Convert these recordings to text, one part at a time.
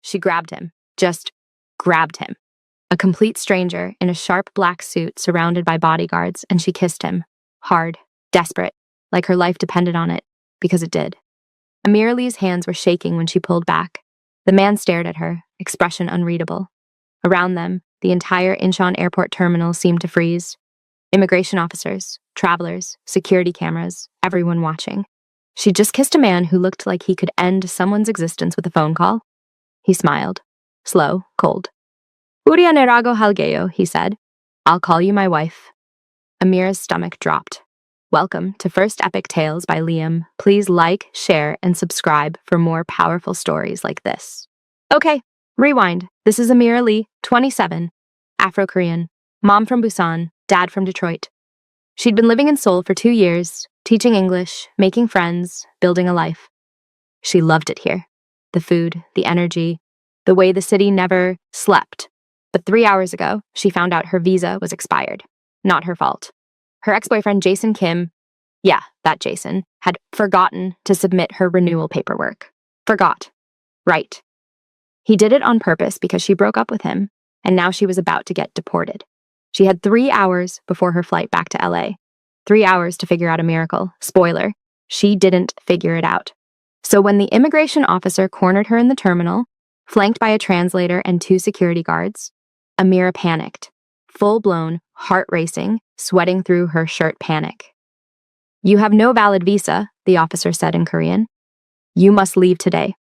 She grabbed him. Just grabbed him. A complete stranger in a sharp black suit surrounded by bodyguards, and she kissed him. Hard, desperate, like her life depended on it, because it did. Amira Lee's hands were shaking when she pulled back. The man stared at her, expression unreadable. Around them, the entire Incheon airport terminal seemed to freeze. Immigration officers, travelers, security cameras, everyone watching. She'd just kissed a man who looked like he could end someone's existence with a phone call. He smiled. Slow, cold. Urian erago halgeo, he said. I'll call you my wife. Amira's stomach dropped. Welcome to First Epic Tales by Liam. Please like, share, and subscribe for more powerful stories like this. Okay, rewind. This is Amira Lee, 27, Afro-Korean, mom from Busan, dad from Detroit. She'd been living in Seoul for 2 years, teaching English, making friends, building a life. She loved it here. The food, the energy, the way the city never slept. But 3 hours ago, she found out her visa was expired. Not her fault. Her ex-boyfriend Jason Kim, yeah, that Jason, had forgotten to submit her renewal paperwork. Forgot. Right. He did it on purpose because she broke up with him, and now she was about to get deported. She had 3 hours before her flight back to LA. 3 hours to figure out a miracle. Spoiler, she didn't figure it out. So when the immigration officer cornered her in the terminal, flanked by a translator and 2 security guards, Amira panicked. Full-blown, heart-racing, sweating through her shirt panic. You have no valid visa, the officer said in Korean. You must leave today.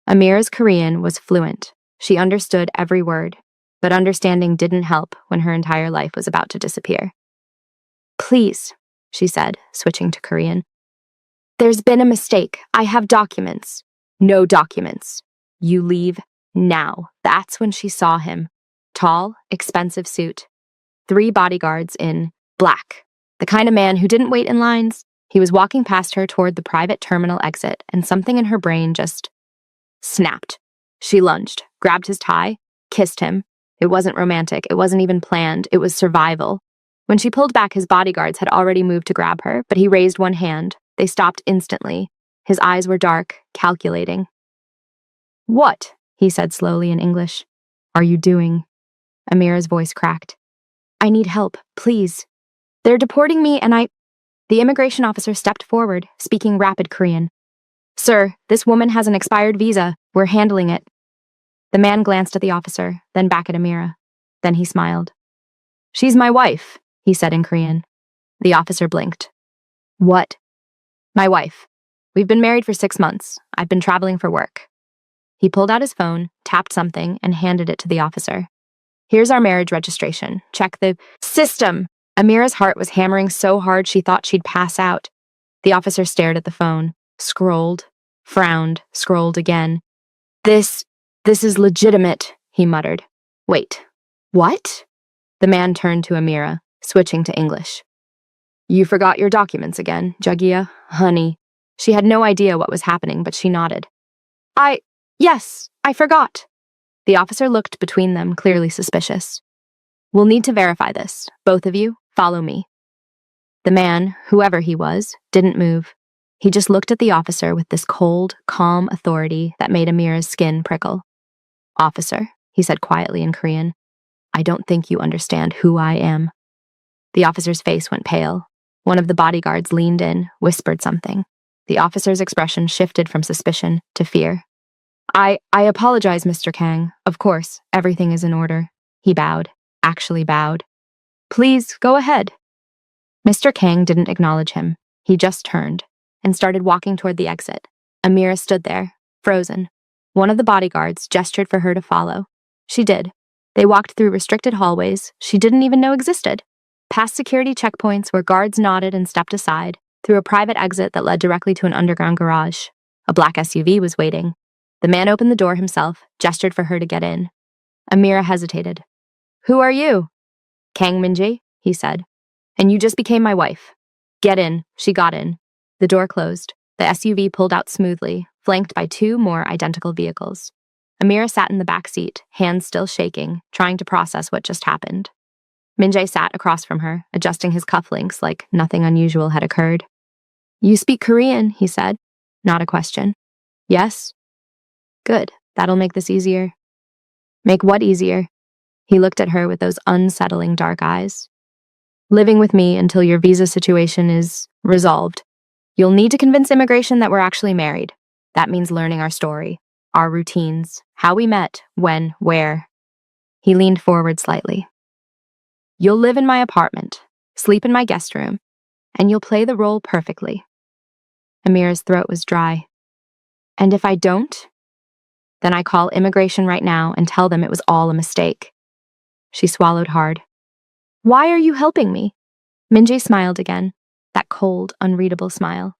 Amira's Korean was fluent. She understood every word, but understanding didn't help when her entire life was about to disappear. Please, she said, switching to Korean. There's been a mistake. I have documents. No documents. You leave now. That's when she saw him. Tall, expensive suit. 3 bodyguards in black. The kind of man who didn't wait in lines. He was walking past her toward the private terminal exit, and something in her brain just snapped. She lunged, grabbed his tie, kissed him. It wasn't romantic. It wasn't even planned. It was survival. When she pulled back, his bodyguards had already moved to grab her, but he raised one hand. They stopped instantly. His eyes were dark, calculating. What? He said slowly in English. Are you doing? Amira's voice cracked. I need help, please. They're deporting me and The immigration officer stepped forward, speaking rapid Korean. Sir, this woman has an expired visa. We're handling it. The man glanced at the officer, then back at Amira. Then he smiled. She's my wife, he said in Korean. The officer blinked. What? My wife. We've been married for 6 months. I've been traveling for work. He pulled out his phone, tapped something, and handed it to the officer. Here's our marriage registration. Check the system. Amira's heart was hammering so hard she thought she'd pass out. The officer stared at the phone, scrolled, frowned, scrolled again. This is legitimate, he muttered. Wait, what? The man turned to Amira, switching to English. You forgot your documents again, Jagia, honey. She had no idea what was happening, but she nodded. Yes, I forgot. The officer looked between them, clearly suspicious. We'll need to verify this. Both of you, follow me. The man, whoever he was, didn't move. He just looked at the officer with this cold, calm authority that made Amira's skin prickle. Officer, he said quietly in Korean, I don't think you understand who I am. The officer's face went pale. One of the bodyguards leaned in, whispered something. The officer's expression shifted from suspicion to fear. I apologize, Mr. Kang. Of course, everything is in order. He bowed, actually bowed. Please, go ahead. Mr. Kang didn't acknowledge him. He just turned and started walking toward the exit. Amira stood there, frozen. One of the bodyguards gestured for her to follow. She did. They walked through restricted hallways she didn't even know existed, past security checkpoints where guards nodded and stepped aside, through a private exit that led directly to an underground garage. A black SUV was waiting. The man opened the door himself, gestured for her to get in. Amira hesitated. Who are you? Kang Min-jae, he said. And you just became my wife. Get in. She got in. The door closed. The SUV pulled out smoothly, flanked by 2 more identical vehicles. Amira sat in the back seat, hands still shaking, trying to process what just happened. Min-jae sat across from her, adjusting his cufflinks like nothing unusual had occurred. You speak Korean, he said. Not a question. Yes? Good. That'll make this easier. Make what easier? He looked at her with those unsettling dark eyes. Living with me until your visa situation is resolved. You'll need to convince immigration that we're actually married. That means learning our story, our routines, how we met, when, where. He leaned forward slightly. You'll live in my apartment, sleep in my guest room, and you'll play the role perfectly. Amira's throat was dry. And if I don't, then I call immigration right now and tell them it was all a mistake. She swallowed hard. Why are you helping me? Minjae smiled again, that cold, unreadable smile.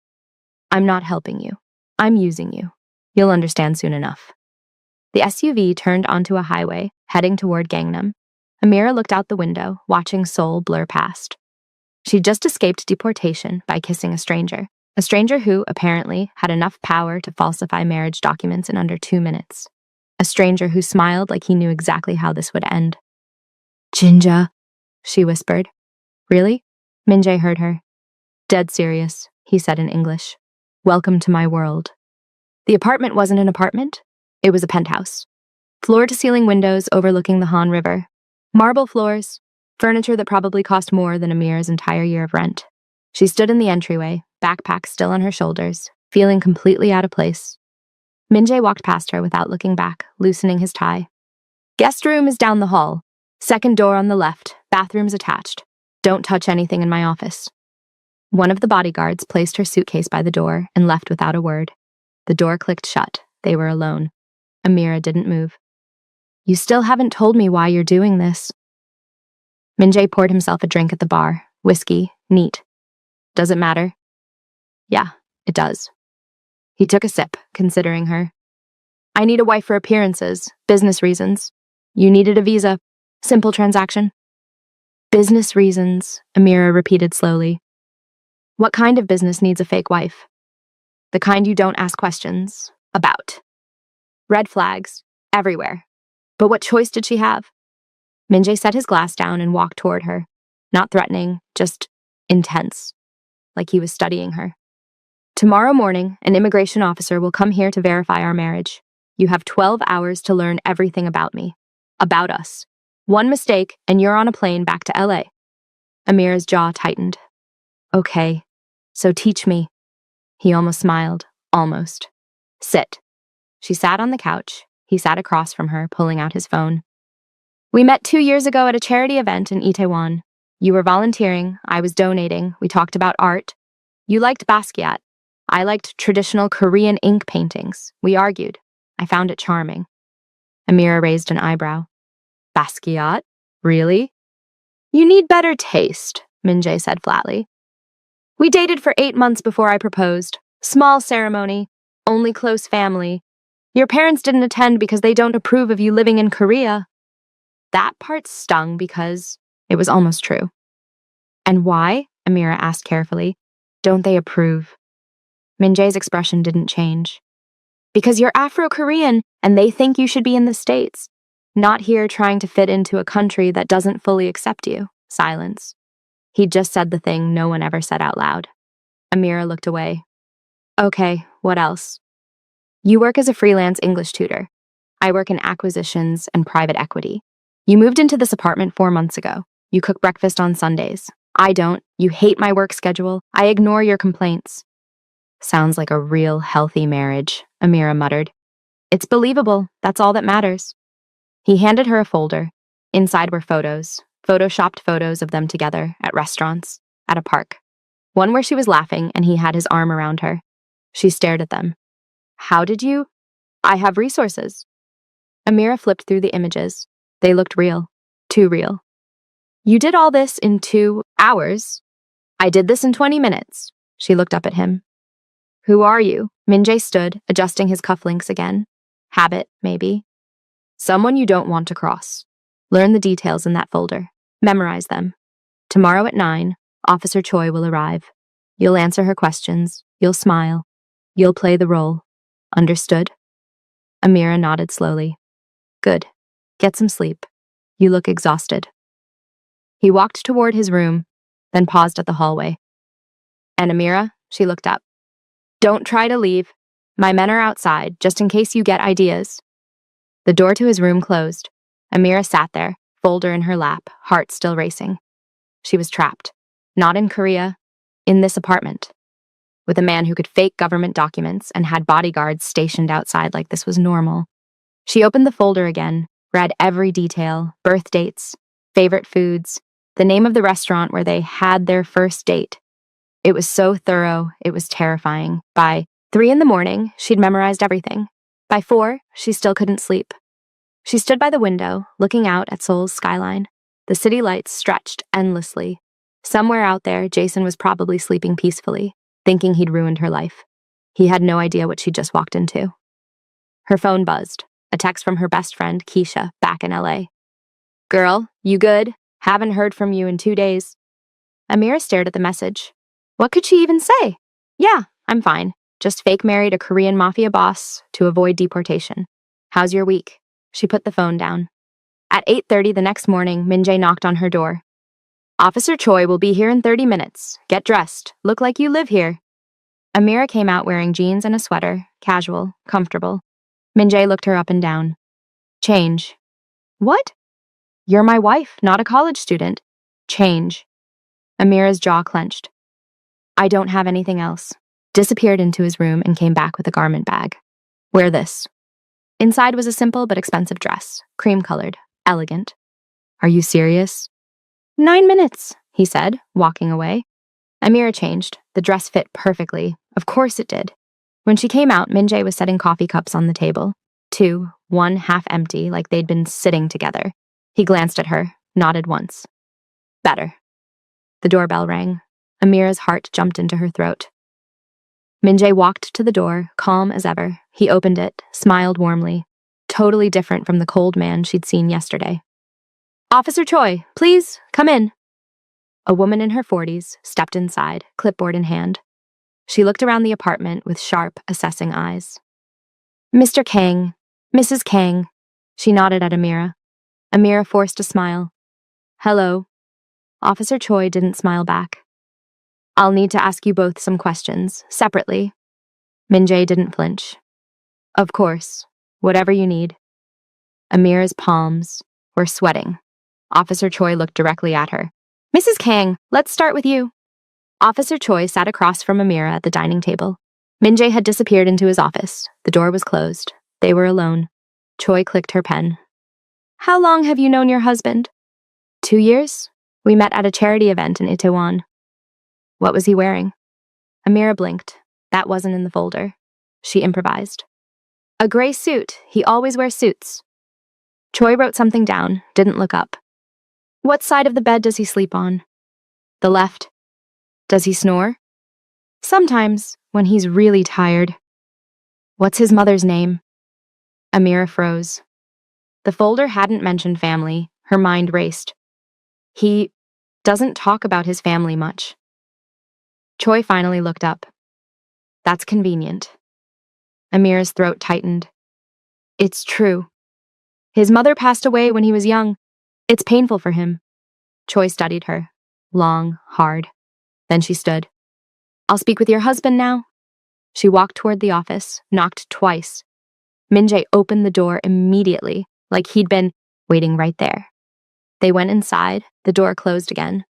I'm not helping you. I'm using you. You'll understand soon enough. The SUV turned onto a highway, heading toward Gangnam. Amira looked out the window, watching Seoul blur past. She'd just escaped deportation by kissing a stranger who, apparently, had enough power to falsify marriage documents in under 2 minutes. A stranger who smiled like he knew exactly how this would end. Jinja, she whispered. Really? Minjae heard her. Dead serious, he said in English. Welcome to my world. The apartment wasn't an apartment. It was a penthouse. Floor-to-ceiling windows overlooking the Han River. Marble floors. Furniture that probably cost more than Amira's entire year of rent. She stood in the entryway, backpack still on her shoulders, feeling completely out of place. Minjae walked past her without looking back, loosening his tie. Guest room is down the hall. Second door on the left, bathrooms attached. Don't touch anything in my office. One of the bodyguards placed her suitcase by the door and left without a word. The door clicked shut. They were alone. Amira didn't move. You still haven't told me why you're doing this. Minjae poured himself a drink at the bar. Whiskey, neat. Does it matter? Yeah, it does. He took a sip, considering her. I need a wife for appearances, business reasons. You needed a visa. Simple transaction. Business reasons, Amira repeated slowly. What kind of business needs a fake wife? The kind you don't ask questions about. Red flags, everywhere. But what choice did she have? Minjae set his glass down and walked toward her. Not threatening, just intense. Like he was studying her. Tomorrow morning, an immigration officer will come here to verify our marriage. You have 12 hours to learn everything about me. About us. One mistake, and you're on a plane back to LA. Amira's jaw tightened. Okay, so teach me. He almost smiled. Almost. Sit. She sat on the couch. He sat across from her, pulling out his phone. We met 2 years ago at a charity event in Itaewon. You were volunteering, I was donating, we talked about art. You liked Basquiat. I liked traditional Korean ink paintings. We argued. I found it charming. Amira raised an eyebrow. Basquiat? Really? You need better taste, Minjae said flatly. We dated for 8 months before I proposed. Small ceremony, only close family. Your parents didn't attend because they don't approve of you living in Korea. That part stung because it was almost true. And why? Amira asked carefully. Don't they approve? Minjae's expression didn't change. Because you're Afro-Korean and they think you should be in the States. Not here trying to fit into a country that doesn't fully accept you. Silence. He'd just said the thing no one ever said out loud. Amira looked away. Okay, what else? You work as a freelance English tutor. I work in acquisitions and private equity. You moved into this apartment 4 months ago. You cook breakfast on Sundays. I don't. You hate my work schedule. I ignore your complaints. Sounds like a real healthy marriage, Amira muttered. It's believable. That's all that matters. He handed her a folder. Inside were photos, photoshopped photos of them together, at restaurants, at a park. One where she was laughing and he had his arm around her. She stared at them. How did you? I have resources. Amira flipped through the images. They looked real. Too real. You did all this in 2 hours. I did this in 20 minutes. She looked up at him. Who are you? Minjae stood, adjusting his cufflinks again. Habit, maybe. Someone you don't want to cross. Learn the details in that folder. Memorize them. Tomorrow at 9, Officer Choi will arrive. You'll answer her questions. You'll smile. You'll play the role. Understood? Amira nodded slowly. Good. Get some sleep. You look exhausted. He walked toward his room, then paused at the hallway. And Amira, she looked up. Don't try to leave. My men are outside, just in case you get ideas. The door to his room closed. Amira sat there, folder in her lap, heart still racing. She was trapped. Not in Korea, in this apartment. With a man who could fake government documents and had bodyguards stationed outside like this was normal. She opened the folder again, read every detail, birth dates, favorite foods, the name of the restaurant where they had their first date. It was so thorough, it was terrifying. By 3 in the morning, she'd memorized everything. By 4, she still couldn't sleep. She stood by the window, looking out at Seoul's skyline. The city lights stretched endlessly. Somewhere out there, Jason was probably sleeping peacefully, thinking he'd ruined her life. He had no idea what she'd just walked into. Her phone buzzed, a text from her best friend, Keisha, back in LA. "Girl, you good? Haven't heard from you in 2 days." Amira stared at the message. What could she even say? Yeah, I'm fine. Just fake married a Korean mafia boss to avoid deportation. How's your week? She put the phone down. At 8:30 the next morning, Min-jae knocked on her door. Officer Choi will be here in 30 minutes. Get dressed. Look like you live here. Amira came out wearing jeans and a sweater, casual, comfortable. Min-jae looked her up and down. Change. What? You're my wife, not a college student. Change. Amira's jaw clenched. I don't have anything else. Disappeared into his room and came back with a garment bag. Wear this. Inside was a simple but expensive dress, cream-colored, elegant. Are you serious? 9 minutes, he said, walking away. Amira changed. The dress fit perfectly. Of course it did. When she came out, Min-jae was setting coffee cups on the table. 2, 1 half empty, like they'd been sitting together. He glanced at her, nodded once. Better. The doorbell rang. Amira's heart jumped into her throat. Min-jae walked to the door, calm as ever. He opened it, smiled warmly. Totally different from the cold man she'd seen yesterday. Officer Choi, please, come in. A woman in her 40s stepped inside, clipboard in hand. She looked around the apartment with sharp, assessing eyes. Mr. Kang, Mrs. Kang. She nodded at Amira. Amira forced a smile. Hello. Officer Choi didn't smile back. I'll need to ask you both some questions, separately. Min-jae didn't flinch. Of course, whatever you need. Amira's palms were sweating. Officer Choi looked directly at her. Mrs. Kang, let's start with you. Officer Choi sat across from Amira at the dining table. Min-jae had disappeared into his office. The door was closed. They were alone. Choi clicked her pen. How long have you known your husband? 2 years. We met at a charity event in Itaewon. What was he wearing? Amira blinked. That wasn't in the folder. She improvised. A gray suit. He always wears suits. Choi wrote something down, didn't look up. What side of the bed does he sleep on? The left. Does he snore? Sometimes, when he's really tired. What's his mother's name? Amira froze. The folder hadn't mentioned family. Her mind raced. He doesn't talk about his family much. Choi finally looked up. That's convenient. Amira's throat tightened. It's true. His mother passed away when he was young. It's painful for him. Choi studied her. Long, hard. Then she stood. I'll speak with your husband now. She walked toward the office, knocked twice. Min-jae opened the door immediately, like he'd been waiting right there. They went inside. The door closed again.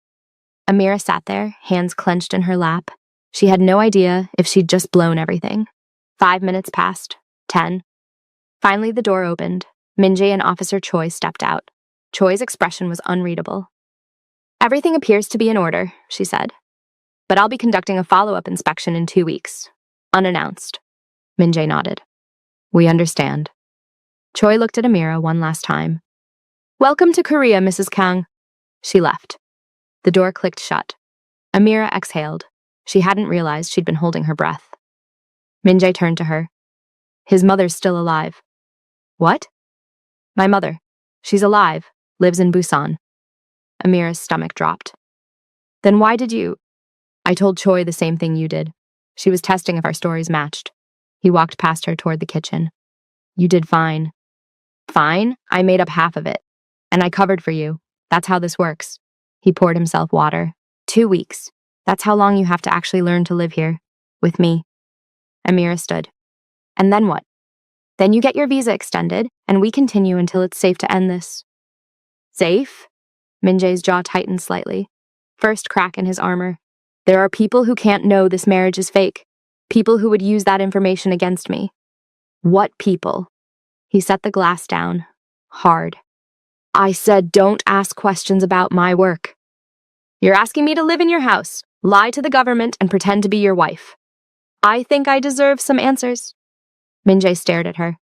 Amira sat there, hands clenched in her lap. She had no idea if she'd just blown everything. 5 minutes passed. 10. Finally, the door opened. Min-jae and Officer Choi stepped out. Choi's expression was unreadable. Everything appears to be in order, she said. But I'll be conducting a follow-up inspection in 2 weeks. Unannounced. Min-jae nodded. We understand. Choi looked at Amira one last time. Welcome to Korea, Mrs. Kang. She left. The door clicked shut. Amira exhaled. She hadn't realized she'd been holding her breath. Min-jae turned to her. His mother's still alive. What? My mother. She's alive. Lives in Busan. Amira's stomach dropped. Then why did you? I told Choi the same thing you did. She was testing if our stories matched. He walked past her toward the kitchen. You did fine. Fine? I made up half of it. And I covered for you. That's how this works. He poured himself water. 2 weeks. That's how long you have to actually learn to live here. With me. Amira stood. And then what? Then you get your visa extended, and we continue until it's safe to end this. Safe? Minjae's jaw tightened slightly. First crack in his armor. There are people who can't know this marriage is fake. People who would use that information against me. What people? He set the glass down. Hard. I said don't ask questions about my work. You're asking me to live in your house, lie to the government, and pretend to be your wife. I think I deserve some answers. Minjae stared at her.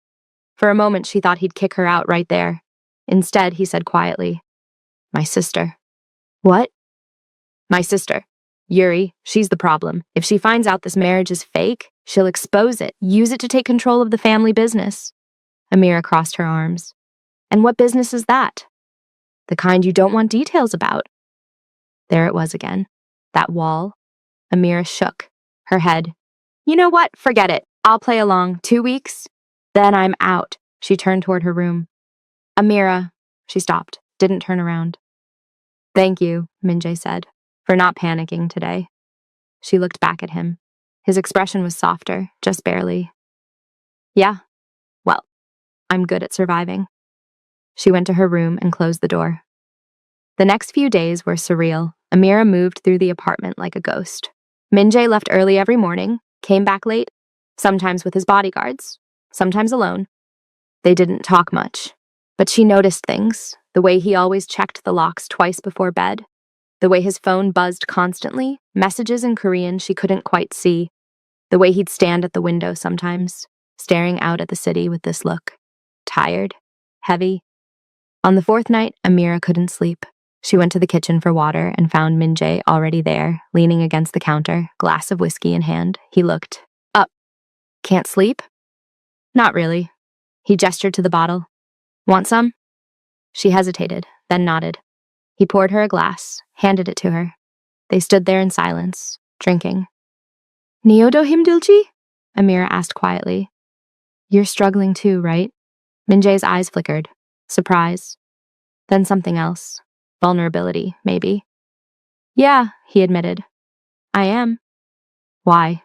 For a moment, she thought he'd kick her out right there. Instead, he said quietly, My sister. What? My sister. Yuri, she's the problem. If she finds out this marriage is fake, she'll expose it, use it to take control of the family business. Amira crossed her arms. And what business is that? The kind you don't want details about. There it was again. That wall. Amira shook. Her head. You know what? Forget it. I'll play along. 2 weeks? Then I'm out. She turned toward her room. Amira. She stopped. Didn't turn around. Thank you, Minjae said, for not panicking today. She looked back at him. His expression was softer, just barely. Yeah. Well, I'm good at surviving. She went to her room and closed the door. The next few days were surreal. Amira moved through the apartment like a ghost. Minjae left early every morning, came back late, sometimes with his bodyguards, sometimes alone. They didn't talk much, but she noticed things, the way he always checked the locks twice before bed, the way his phone buzzed constantly, messages in Korean she couldn't quite see, the way he'd stand at the window sometimes, staring out at the city with this look. Tired, heavy. On the fourth night, Amira couldn't sleep. She went to the kitchen for water and found Minjae already there, leaning against the counter, glass of whiskey in hand. He looked. Up. Can't sleep? Not really. He gestured to the bottle. Want some? She hesitated, then nodded. He poured her a glass, handed it to her. They stood there in silence, drinking. Niodo himdilchi? Amira asked quietly. You're struggling too, right? Minjae's eyes flickered. Surprise. Then something else. Vulnerability, maybe. Yeah, he admitted. I am. Why?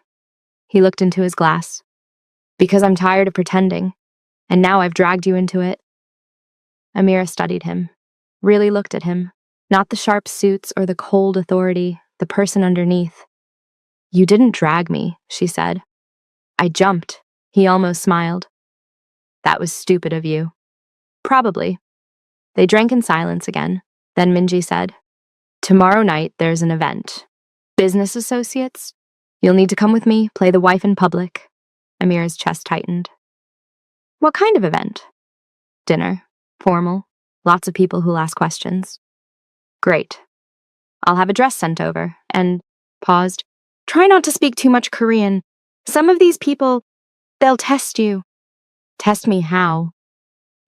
He looked into his glass. Because I'm tired of pretending, and now I've dragged you into it. Amira studied him, really looked at him, not the sharp suits or the cold authority, the person underneath. You didn't drag me, she said. I jumped. He almost smiled. That was stupid of you. Probably. They drank in silence again. Then Minji said, Tomorrow night there's an event. Business associates? You'll need to come with me, play the wife in public. Amira's chest tightened. What kind of event? Dinner. Formal. Lots of people who'll ask questions. Great. I'll have a dress sent over, and paused. Try not to speak too much Korean. Some of these people, they'll test you. Test me how?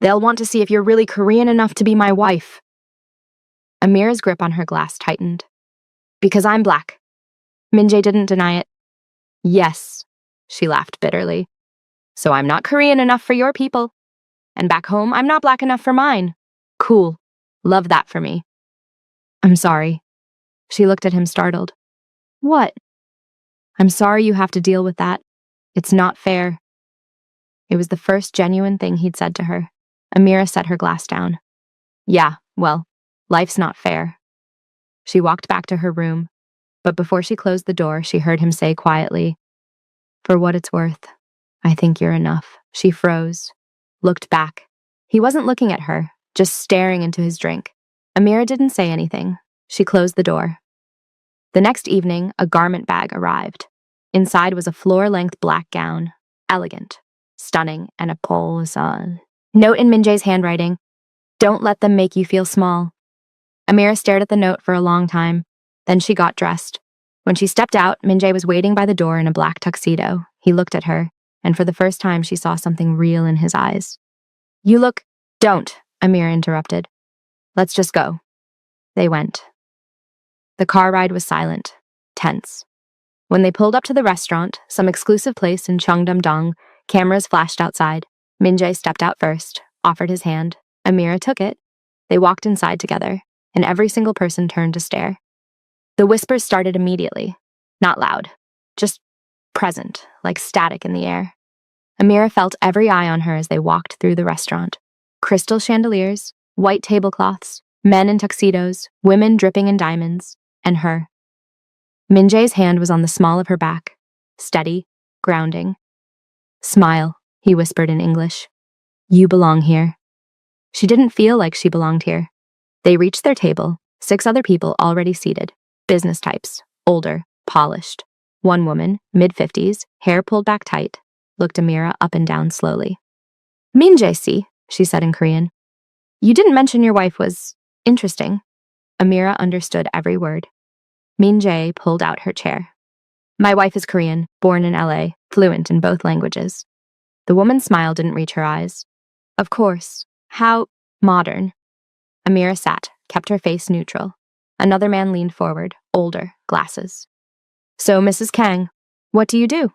They'll want to see if you're really Korean enough to be my wife. Amira's grip on her glass tightened. Because I'm black. Minjae didn't deny it. Yes, she laughed bitterly. So I'm not Korean enough for your people. And back home, I'm not black enough for mine. Cool. Love that for me. I'm sorry. She looked at him startled. What? I'm sorry you have to deal with that. It's not fair. It was the first genuine thing he'd said to her. Amira set her glass down. Yeah, well, life's not fair. She walked back to her room, but before she closed the door, she heard him say quietly, For what it's worth, I think you're enough. She froze, looked back. He wasn't looking at her, just staring into his drink. Amira didn't say anything. She closed the door. The next evening, a garment bag arrived. Inside was a floor-length black gown, elegant, stunning, and a pose. Note in Minjae's handwriting, Don't let them make you feel small. Amira stared at the note for a long time. Then she got dressed. When she stepped out, Minjae was waiting by the door in a black tuxedo. He looked at her, and for the first time she saw something real in his eyes. You look— Don't, Amira interrupted. Let's just go. They went. The car ride was silent, tense. When they pulled up to the restaurant, some exclusive place in Cheongdam-dong, cameras flashed outside. Minjae stepped out first, offered his hand. Amira took it. They walked inside together, and every single person turned to stare. The whispers started immediately, not loud, just present, like static in the air. Amira felt every eye on her as they walked through the restaurant. Crystal chandeliers, white tablecloths, men in tuxedos, women dripping in diamonds, and her. Minjae's hand was on the small of her back, steady, grounding. Smile, he whispered in English. You belong here. She didn't feel like she belonged here. They reached their table, 6 other people already seated, business types, older, polished. One woman, mid-50s, hair pulled back tight, looked Amira up and down slowly. Minjae-si, she said in Korean. You didn't mention your wife was interesting. Amira understood every word. Minjae pulled out her chair. My wife is Korean, born in LA, fluent in both languages. The woman's smile didn't reach her eyes. Of course. How modern. Amira sat, kept her face neutral. Another man leaned forward, older, glasses. So, Mrs. Kang, what do you do?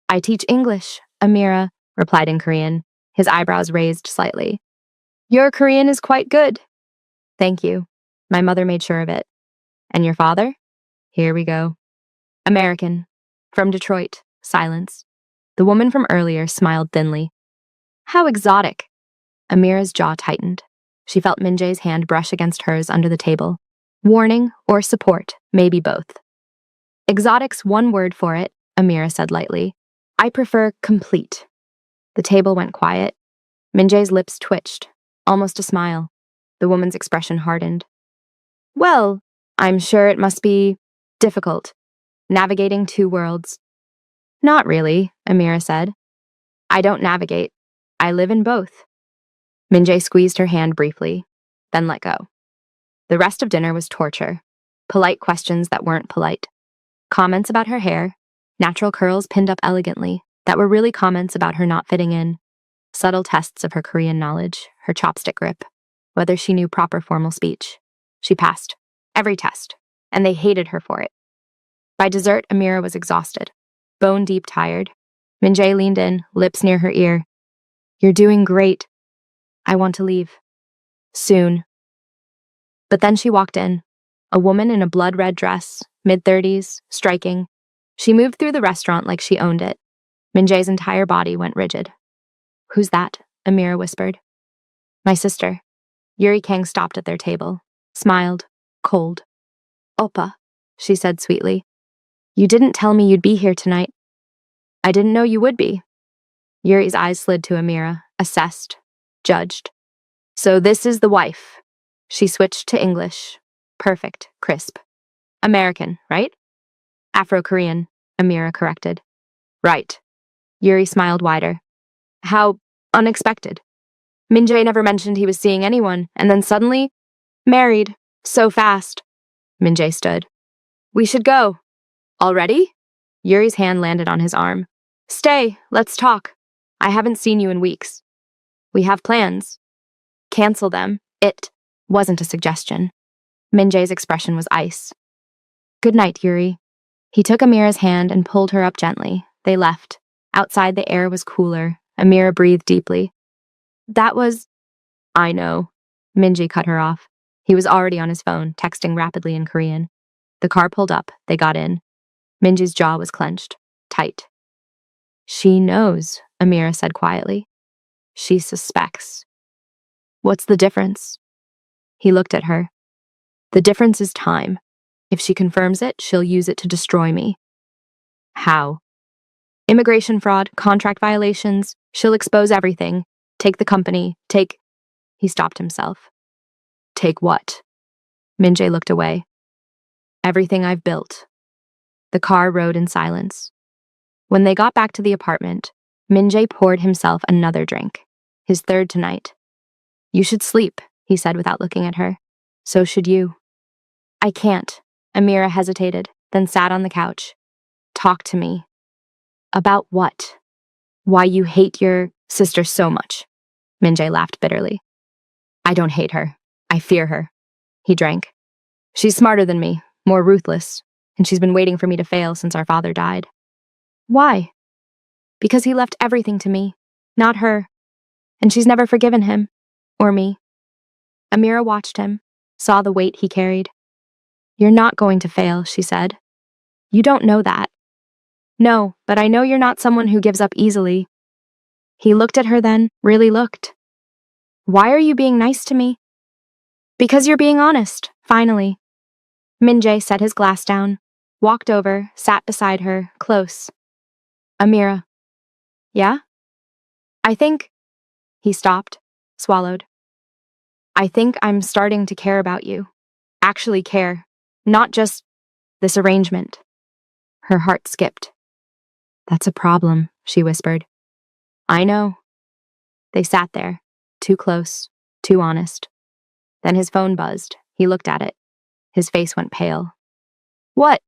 I teach English, Amira replied in Korean, his eyebrows raised slightly. Your Korean is quite good. Thank you. My mother made sure of it. And your father? Here we go. American. From Detroit. Silence. The woman from earlier smiled thinly. How exotic. Amira's jaw tightened. She felt Minjae's hand brush against hers under the table. Warning or support, maybe both. Exotic's one word for it, Amira said lightly. I prefer complete. The table went quiet. Minjae's lips twitched, almost a smile. The woman's expression hardened. Well, I'm sure it must be difficult, navigating 2 worlds. Not really, Amira said. I don't navigate. I live in both. Minjae squeezed her hand briefly, then let go. The rest of dinner was torture. Polite questions that weren't polite. Comments about her hair, natural curls pinned up elegantly, that were really comments about her not fitting in. Subtle tests of her Korean knowledge, her chopstick grip, whether she knew proper formal speech. She passed. Every test. And they hated her for it. By dessert, Amira was exhausted. Bone-deep tired. Minjae leaned in, lips near her ear. You're doing great. I want to leave. Soon. But then she walked in. A woman in a blood-red dress, mid-30s, striking. She moved through the restaurant like she owned it. Minjae's entire body went rigid. Who's that? Amira whispered. My sister. Yuri Kang stopped at their table, smiled, cold. Oppa, she said sweetly. You didn't tell me you'd be here tonight. I didn't know you would be. Yuri's eyes slid to Amira, assessed, judged. So this is the wife. She switched to English. Perfect, crisp. American, right? Afro-Korean, Amira corrected. Right. Yuri smiled wider. How unexpected. Minjae never mentioned he was seeing anyone, and then suddenly, married. So fast. Minjae stood. We should go. Already? Yuri's hand landed on his arm. Stay, let's talk. I haven't seen you in weeks. We have plans. Cancel them. It wasn't a suggestion. Minjae's expression was ice. Good night, Yuri. He took Amira's hand and pulled her up gently. They left. Outside, the air was cooler. Amira breathed deeply. That was... I know. Minjae cut her off. He was already on his phone, texting rapidly in Korean. The car pulled up. They got in. Minjae's jaw was clenched, tight. She knows, Amira said quietly. She suspects. What's the difference? He looked at her. The difference is time. If she confirms it, she'll use it to destroy me. How? Immigration fraud, contract violations. She'll expose everything. Take the company. Take... He stopped himself. Take what? Minjae looked away. Everything I've built. The car rode in silence. When they got back to the apartment, Minjae poured himself another drink, his third tonight. You should sleep, he said without looking at her. So should you. I can't. Amira hesitated, then sat on the couch. Talk to me. About what? Why you hate your sister so much. Minjae laughed bitterly. I don't hate her. I fear her. He drank. She's smarter than me, more ruthless, and she's been waiting for me to fail since our father died. Why? Because he left everything to me, not her, and she's never forgiven him, or me. Amira watched him, saw the weight he carried. You're not going to fail, she said. You don't know that. No, but I know you're not someone who gives up easily. He looked at her then, really looked. Why are you being nice to me? Because you're being honest, finally. Min-jae set his glass down, walked over, sat beside her, close. Amira. Yeah? I think... He stopped, swallowed. I think I'm starting to care about you. Actually care. Not just this arrangement. Her heart skipped. That's a problem, she whispered. I know. They sat there, too close, too honest. Then his phone buzzed. He looked at it. His face went pale. What?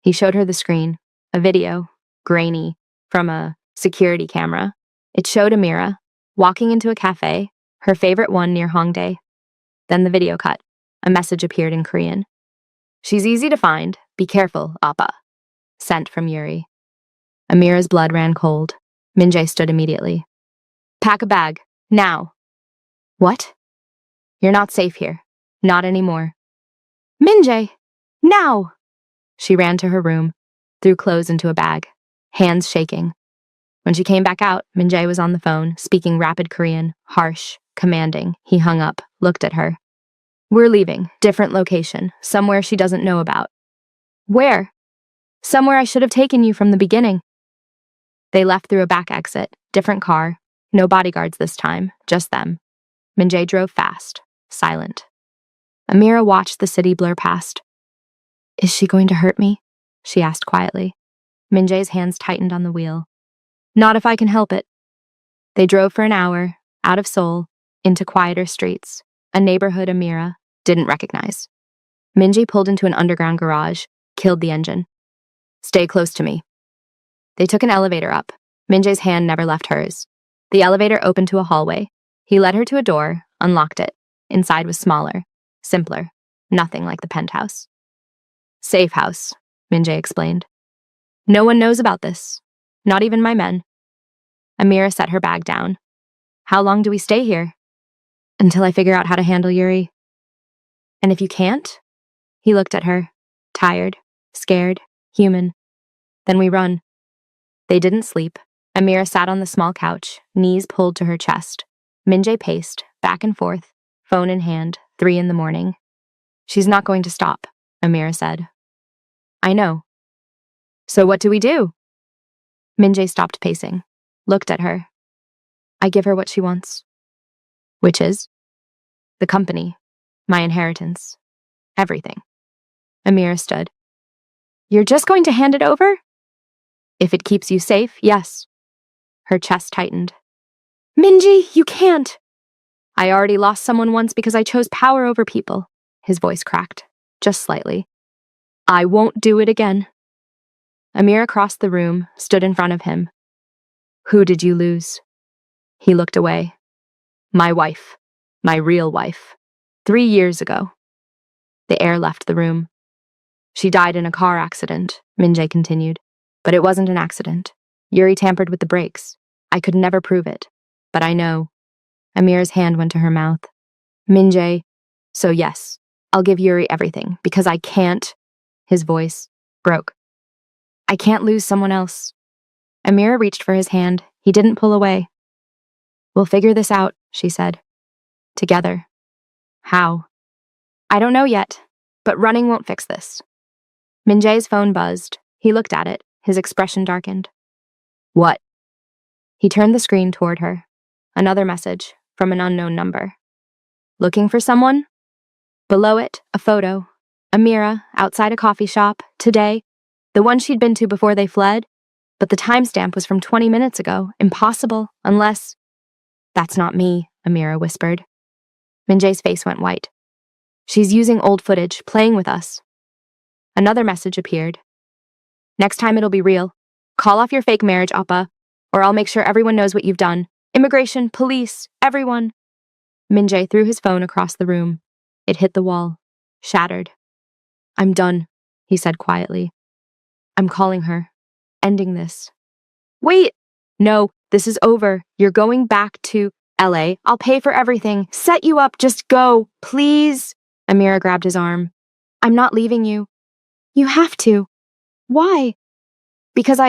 He showed her the screen, a video, grainy, from a security camera. It showed Amira, walking into a cafe, her favorite one near Hongdae. Then the video cut. A message appeared in Korean. She's easy to find. Be careful, Appa. Sent from Yuri. Amira's blood ran cold. Min-jae stood immediately. Pack a bag. Now. What? You're not safe here. Not anymore. Min-jae! Now! She ran to her room, threw clothes into a bag, hands shaking. When she came back out, Min-jae was on the phone, speaking rapid Korean, harsh, commanding. He hung up, looked at her. We're leaving. Different location. Somewhere she doesn't know about. Where? Somewhere I should have taken you from the beginning. They left through a back exit, different car. No bodyguards this time, just them. Min-jae drove fast, silent. Amira watched the city blur past. Is she going to hurt me? She asked quietly. Min-jae's hands tightened on the wheel. Not if I can help it. They drove for an hour, out of Seoul, into quieter streets, a neighborhood Amira didn't recognize. Min-jae pulled into an underground garage, killed the engine. Stay close to me. They took an elevator up. Min-jae's hand never left hers. The elevator opened to a hallway. He led her to a door, unlocked it. Inside was smaller, simpler, nothing like the penthouse. Safe house, Min-jae explained. No one knows about this, not even my men. Amira set her bag down. How long do we stay here? Until I figure out how to handle Yuri. And if you can't? He looked at her, tired, scared, human. Then we run. They didn't sleep. Amira sat on the small couch, knees pulled to her chest. Min-jae paced, back and forth, phone in hand, 3 a.m. She's not going to stop, Amira said. I know. So what do we do? Min-jae stopped pacing, looked at her. I give her what she wants. Which is? The company, my inheritance, everything. Amira stood. You're just going to hand it over? If it keeps you safe, yes. Her chest tightened. Min-jae, you can't. I already lost someone once because I chose power over people. His voice cracked, just slightly. I won't do it again. Amira crossed the room, stood in front of him. Who did you lose? He looked away. My wife. My real wife. 3 years ago. The air left the room. She died in a car accident, Min-jae continued. But it wasn't an accident. Yuri tampered with the brakes. I could never prove it. But I know. Amira's hand went to her mouth. Min-jae, so yes, I'll give Yuri everything, because I can't. His voice broke. I can't lose someone else. Amira reached for his hand. He didn't pull away. We'll figure this out, she said. Together. How? I don't know yet, but running won't fix this. Min-jae's phone buzzed. He looked at it. His expression darkened. What? He turned the screen toward her. Another message from an unknown number. Looking for someone? Below it, a photo. Amira, outside a coffee shop, today. The one she'd been to before they fled. But the timestamp was from 20 minutes ago. Impossible, unless... That's not me, Amira whispered. Min-jae's face went white. She's using old footage, playing with us. Another message appeared. Next time it'll be real. Call off your fake marriage, Appa, or I'll make sure everyone knows what you've done. Immigration, police, everyone. Min-jae threw his phone across the room. It hit the wall, shattered. I'm done, he said quietly. I'm calling her, ending this. Wait! No, this is over. You're going back to LA. I'll pay for everything. Set you up, just go, please. Amira grabbed his arm. I'm not leaving you. You have to. Why? Because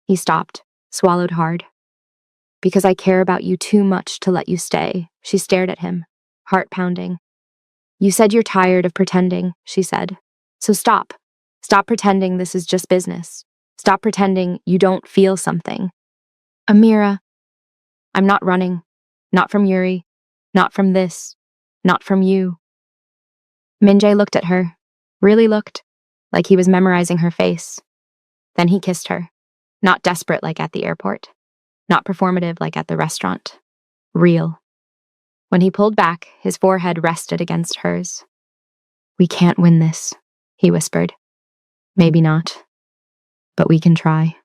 He stopped, swallowed hard. Because I care about you too much to let you stay. She stared at him, heart pounding. You said you're tired of pretending, she said. So stop. Stop pretending this is just business. Stop pretending you don't feel something. Amira, I'm not running. Not from Yuri. Not from this. Not from you. Minjae looked at her. Really looked. Like he was memorizing her face. Then he kissed her. Not desperate like at the airport. Not performative like at the restaurant. Real. When he pulled back, his forehead rested against hers. We can't win this, he whispered. Maybe not. But we can try.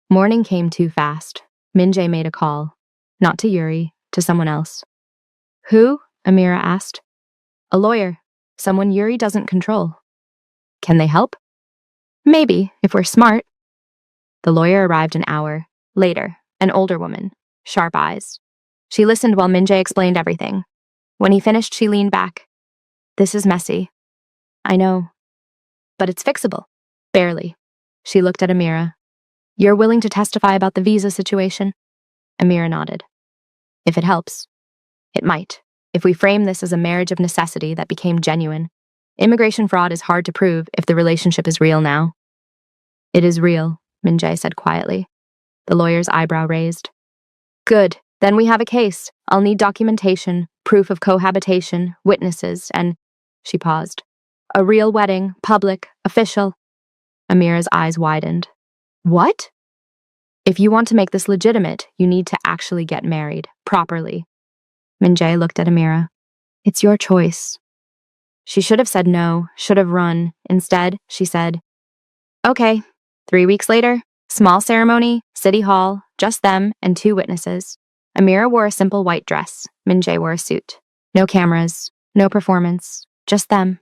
Morning came too fast. Minjae made a call. Not to Yuri, to someone else. Who? Amira asked. A lawyer. Someone Yuri doesn't control. Can they help? Maybe, if we're smart. The lawyer arrived an hour later, an older woman, sharp eyes. She listened while Minjae explained everything. When he finished, she leaned back. This is messy. I know. But it's fixable. Barely. She looked at Amira. You're willing to testify about the visa situation? Amira nodded. If it helps. It might. If we frame this as a marriage of necessity that became genuine. Immigration fraud is hard to prove if the relationship is real now. It is real, Minjae said quietly. The lawyer's eyebrow raised. Good. Then we have a case. I'll need documentation, proof of cohabitation, witnesses, and... She paused. A real wedding, public, official. Amira's eyes widened. What? If you want to make this legitimate, you need to actually get married, properly. Minjae looked at Amira. It's your choice. She should have said no, should have run. Instead, she said, Okay. 3 weeks later, small ceremony, city hall, just them and 2 witnesses. Amira wore a simple white dress. Minjae wore a suit. No cameras, no performance, just them.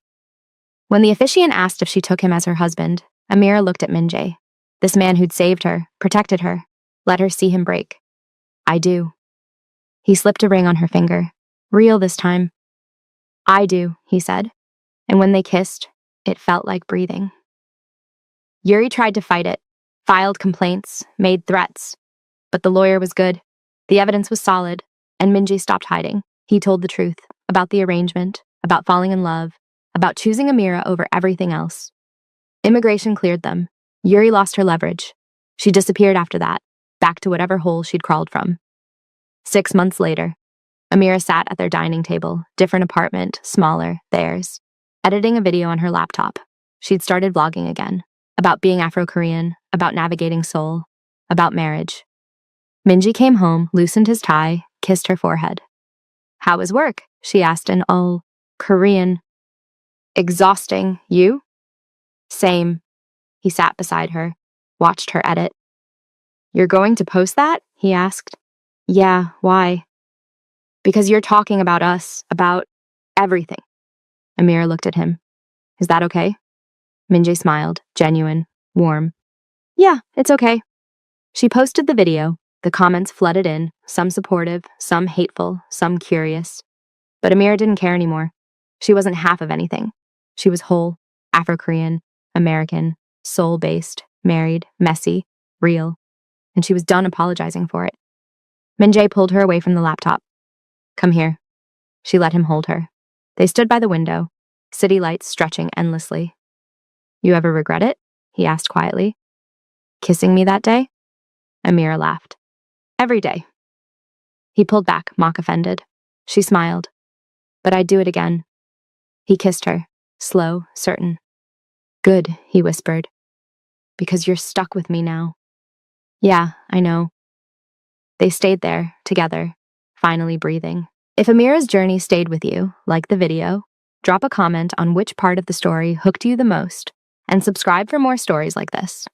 When the officiant asked if she took him as her husband, Amira looked at Minjae. This man who'd saved her, protected her, let her see him break. I do. He slipped a ring on her finger. Real this time. I do, he said. And when they kissed, it felt like breathing. Yuri tried to fight it, filed complaints, made threats. But the lawyer was good. The evidence was solid, and Minjae stopped hiding. He told the truth about the arrangement, about falling in love, about choosing Amira over everything else. Immigration cleared them. Yuri lost her leverage. She disappeared after that, back to whatever hole she'd crawled from. 6 months later, Amira sat at their dining table, different apartment, smaller, theirs, editing a video on her laptop. She'd started vlogging again, about being Afro-Korean, about navigating Seoul, about marriage. Minjae came home, loosened his tie, kissed her forehead. How was work? She asked in all Korean. Exhausting. You? Same. He sat beside her, watched her edit. You're going to post that? He asked. Yeah, why? Because you're talking about us, about everything. Amira looked at him. Is that okay? Minjae smiled, genuine, warm. Yeah, it's okay. She posted the video. The comments flooded in, some supportive, some hateful, some curious. But Amira didn't care anymore. She wasn't half of anything. She was whole, Afro-Korean, American, soul-based, married, messy, real. And she was done apologizing for it. Minjae pulled her away from the laptop. Come here. She let him hold her. They stood by the window, city lights stretching endlessly. You ever regret it? He asked quietly. Kissing me that day? Amira laughed. Every day. He pulled back, mock offended. She smiled. But I'd do it again. He kissed her, slow, certain. Good, he whispered. Because you're stuck with me now. Yeah, I know. They stayed there, together, finally breathing. If Amira's journey stayed with you, like the video, drop a comment on which part of the story hooked you the most, and subscribe for more stories like this.